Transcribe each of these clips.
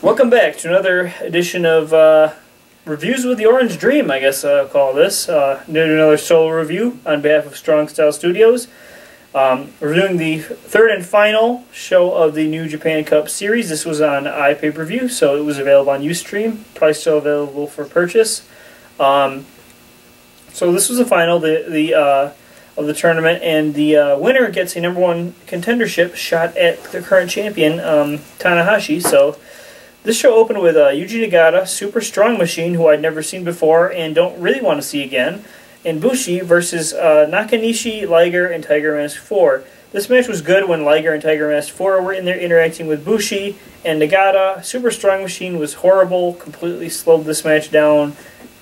Welcome back to another edition of Reviews with the Orange Dream, I guess I'll call this. Doing another solo review on behalf of Strong Style Studios. Reviewing the third and final show of the New Japan Cup Series. This was on IPPV, so it was available on Ustream. Probably still available for purchase. So this was the final of the tournament, and the winner gets a #1 contendership shot at the current champion, Tanahashi. So this show opened with Yuji Nagata, Super Strong Machine, who I'd never seen before and don't really want to see again, and BUSHI versus Nakanishi, Liger, and Tiger Mask 4. This match was good when Liger and Tiger Mask 4 were in there interacting with BUSHI and Nagata. Super Strong Machine was horrible, completely slowed this match down.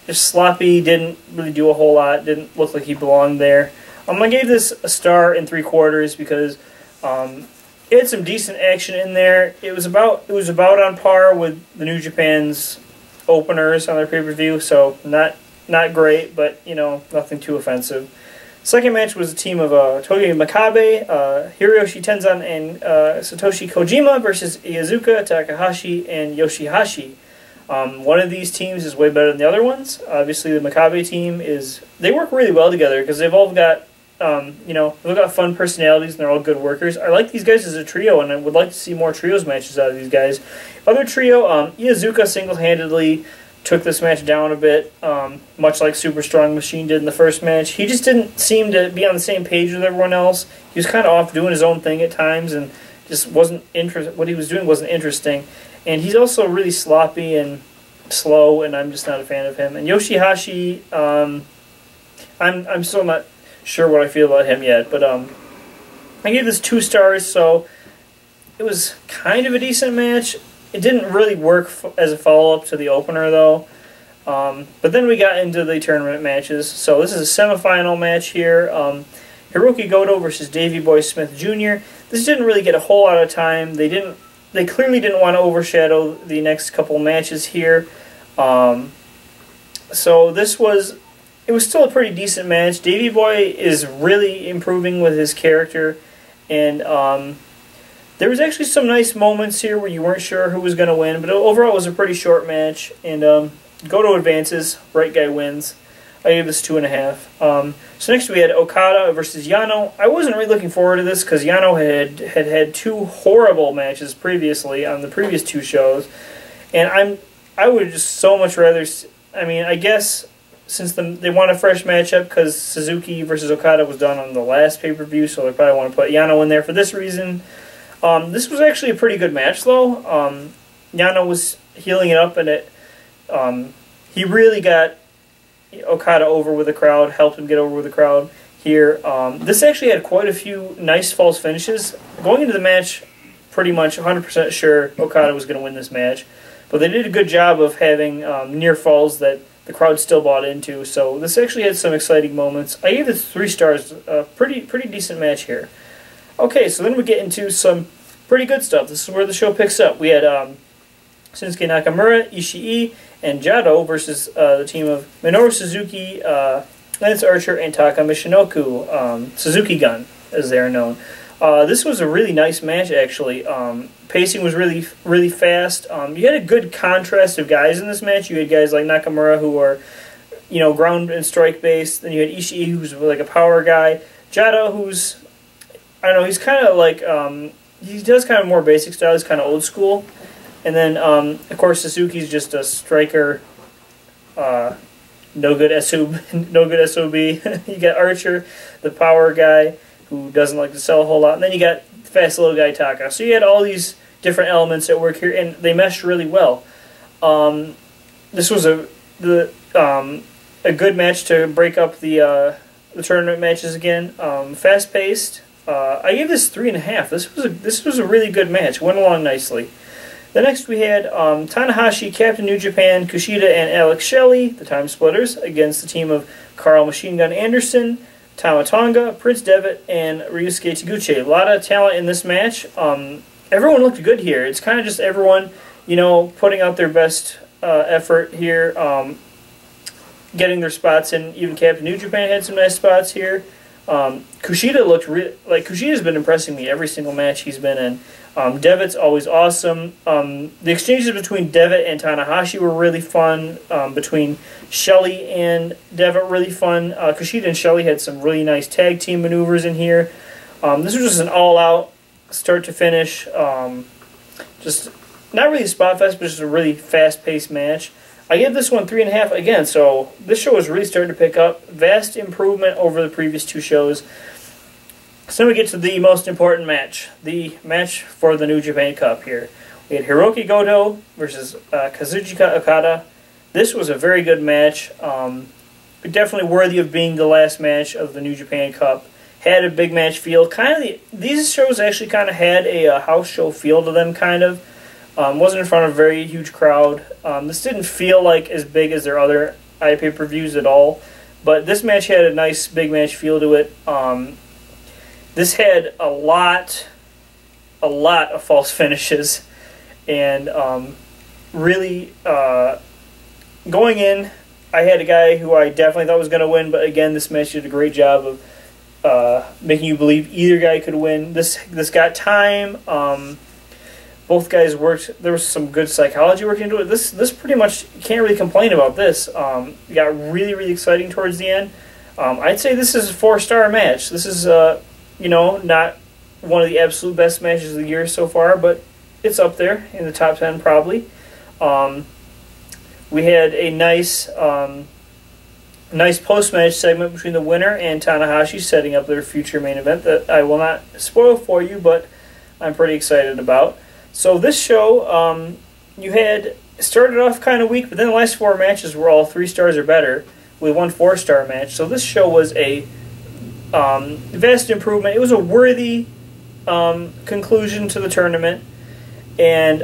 Just sloppy, didn't really do a whole lot, didn't look like he belonged there. I gave this a star and 3/4 because it had some decent action in there. It was about on par with the New Japan's openers on their pay-per-view, so not great, but you know, nothing too offensive. Second match was a team of Togi Makabe, Hiroshi, Tenzan, and Satoshi Kojima versus Iizuka, Takahashi, and YOSHI-HASHI. One of these teams is way better than the other ones. Obviously, the Makabe team they work really well together because they've all got they've got fun personalities and they're all good workers. I like these guys as a trio, and I would like to see more trios matches out of these guys. Other trio, Iizuka single-handedly took this match down a bit, much like Super Strong Machine did in the first match. He just didn't seem to be on the same page with everyone else. He was kind of off doing his own thing at times, and just what he was doing wasn't interesting. And he's also really sloppy and slow, and I'm just not a fan of him. And YOSHI-HASHI, I'm still not sure what I feel about him yet, but I gave this 2 stars, so it was kind of a decent match. It didn't really work as a follow-up to the opener, though. But then we got into the tournament matches. So this is a semifinal match here. Hiroki Goto versus Davey Boy Smith Jr. This didn't really get a whole lot of time. They clearly didn't want to overshadow the next couple matches here. So it was still a pretty decent match. Davey Boy is really improving with his character, and there was actually some nice moments here where you weren't sure who was going to win, but overall it was a pretty short match, and Goto advances, right guy wins. I gave this 2.5. So next we had Okada versus Yano. I wasn't really looking forward to this because Yano had 2 horrible matches previously on the previous 2 shows, and I would just so much rather. I guess since they want a fresh matchup because Suzuki versus Okada was done on the last pay-per-view, so they probably want to put Yano in there for this reason. This was actually a pretty good match, though. Yano was healing it up, and he really got Okada over with the crowd, helped him get over with the crowd here. This actually had quite a few nice false finishes. Going into the match, pretty much 100% sure Okada was going to win this match, but they did a good job of having near falls that the crowd still bought into, so this actually had some exciting moments. I gave this 3 stars. Pretty decent match here. Okay, so then we get into some pretty good stuff. This is where the show picks up. We had Shinsuke Nakamura, Ishii, and Jado versus the team of Minoru Suzuki, Lance Archer, and Taka Michinoku, Suzuki Gun, as they are known. This was a really nice match, actually. Pacing was really fast. You had a good contrast of guys in this match. You had guys like Nakamura who are, ground and strike based. Then you had Ishii, who's like a power guy. Jado, who's, I don't know, he's kind of like, he does kind of more basic style. He's kind of old school. And then, of course, Suzuki's just a striker, no good SOB. You got Archer, the power guy, who doesn't like to sell a whole lot. And then you got fast little guy Taka. So you had all these different elements at work here, and they meshed really well. This was a good match to break up the tournament matches again. Fast paced. I gave this 3.5. This was a really good match. Went along nicely. The next we had Tanahashi, Captain New Japan, Kushida, and Alex Shelley, the Time Splitters, against the team of Karl Machine Gun Anderson, Tama Tonga, Prince Devitt, and Ryusuke Taguchi. A lot of talent in this match. Everyone looked good here. It's kind of just everyone, putting out their best effort here, getting their spots in. Even Captain New Japan had some nice spots here. Kushida looked Kushida's been impressing me every single match he's been in. Devitt's always awesome. The exchanges between Devitt and Tanahashi were really fun. Between Shelley and Devitt, really fun. Kushida and Shelley had some really nice tag team maneuvers in here. This was just an all-out, start to finish, just not really a spot fest, but just a really fast-paced match. I give this one 3.5 again, so this show is really starting to pick up. Vast improvement over the previous two shows. So then we get to the most important match, the match for the New Japan Cup here. We had Hiroki Goto versus Kazuchika Okada. This was a very good match. Definitely worthy of being the last match of the New Japan Cup. Had a big match feel. These shows actually kind of had a house show feel to them, kind of. Wasn't in front of a very huge crowd. This didn't feel like as big as their other IPPVs at all. But this match had a nice big match feel to it. This had a lot of false finishes, and really going in, I had a guy who I definitely thought was going to win, but again, this match did a great job of making you believe either guy could win. This got time. Both guys worked. There was some good psychology working into it. This pretty much, you can't really complain about this. It got really exciting towards the end. I'd say this is a 4-star match. This is not one of the absolute best matches of the year so far, but it's up there in the top 10 probably. We had a nice post-match segment between the winner and Tanahashi, setting up their future main event that I will not spoil for you, but I'm pretty excited about. So this show, you had started off kind of weak, but then the last 4 matches were all 3 stars or better, with 1 4-star match. So this show was a vast improvement. It was a worthy conclusion to the tournament, and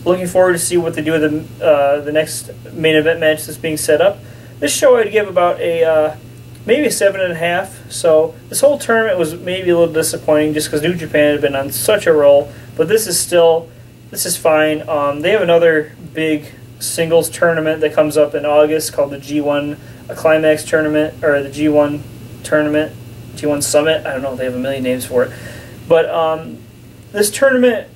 looking forward to see what they do with the next main event match that's being set up. This show I'd give about maybe a 7.5. So this whole tournament was maybe a little disappointing just because New Japan had been on such a roll, but this is fine. They have another big singles tournament that comes up in August called the G1 Climax Tournament, or the G1 Tournament, G1 Summit. I don't know, they have a million names for it. But this tournament,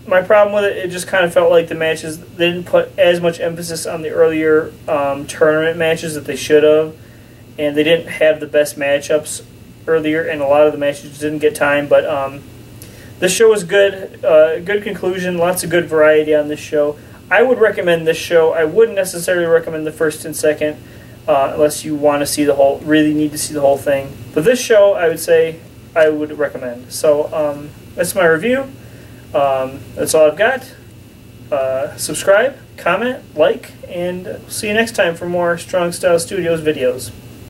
my problem with it just kind of felt like the matches, they didn't put as much emphasis on the earlier tournament matches that they should have, and they didn't have the best matchups earlier, and a lot of the matches didn't get time. But this show was good, good conclusion, lots of good variety on this show. I would recommend this show. I wouldn't necessarily recommend the first and second, unless you want to see the whole, really need to see the whole thing. But this show, I would say, I would recommend. So that's my review. That's all I've got. Subscribe, comment, like, and see you next time for more Strong Style Studios videos.